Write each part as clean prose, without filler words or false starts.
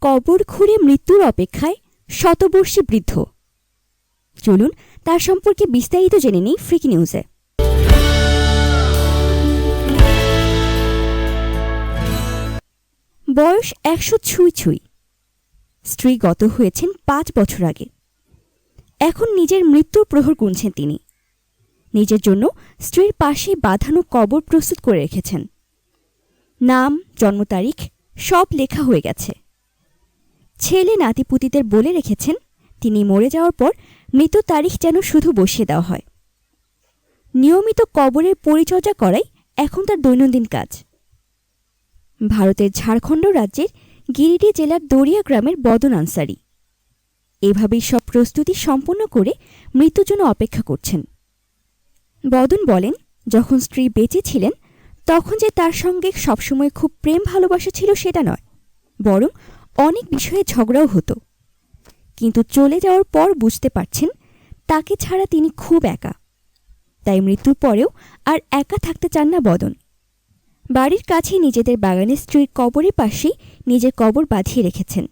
কবর খুঁড়ে মৃত্যুর অপেক্ষায় শতবর্ষী বৃদ্ধ। চলুন তার সম্পর্কে বিস্তারিত জেনে নিই ফ্রিকি নিউজে। বয়স ১০০ ছুঁই। স্ত্রী গত হয়েছেন ৫ বছর আগে। এখন নিজের মৃত্যুর প্রহর গুনছেন তিনি। নিজের জন্য স্ত্রীর পাশে বাঁধানো কবর প্রস্তুত করে রেখেছেন। নাম, জন্ম তারিখ সব লেখা হয়ে গেছে। ছেলে নাতিপুতিদের বলে রেখেছেন তিনি মরে যাওয়ার পর মৃত্যু তারিখ যেন শুধু বসিয়ে দেওয়া হয়। নিয়মিত কবরের পরিচর্যা করাই এখন তার দৈনন্দিন কাজ। ভারতের ঝাড়খণ্ড রাজ্যের গিরিডি জেলার দরিয়া গ্রামের বদন আনসারি এভাবেই সব প্রস্তুতি সম্পন্ন করে মৃত্যুর জন্য অপেক্ষা করছেন। বদন বলেন, যখন স্ত্রী বেঁচে ছিলেন তখন যে তার সঙ্গে সবসময় খুব প্রেম ভালোবাসা ছিল সেটা নয়, বরং অনেক বিষয়ে ঝগড়াও হতো। কিন্তু চলে যাওয়ার পর বুঝতে পারছেন তাকে ছাড়া তিনি খুব একা। তাই মৃত্যুর পরেও আর একা থাকতে চান না বদন। বাড়ির কাছে নিজেদের বাগানে স্ত্রীর কবরের পাশেই নিজের কবর বাঁধিয়ে রেখেছেন।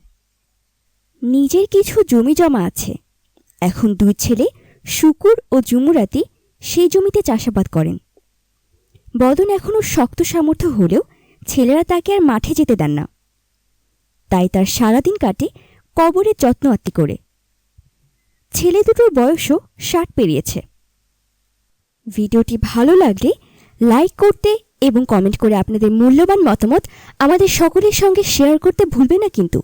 নিজের কিছু জমি জমা আছে। এখন 2 ছেলে শুকুর ও জুমুরাতি সেই জমিতে চাষাবাদ করেন। বদন এখনও শক্ত সামর্থ্য হলেও ছেলেরা তাকে আর মাঠে যেতে দেন না। তাই তার সারাদিন কাটে কবরের যত্ন আত্তি করে। ছেলে দুটোর বয়সও 60 পেরিয়েছে। ভিডিওটি ভালো লাগলে লাইক করতে এবং কমেন্ট করে আপনাদের মূল্যবান মতামত আমাদের সকলের সঙ্গে শেয়ার করতে ভুলবেন না কিন্তু।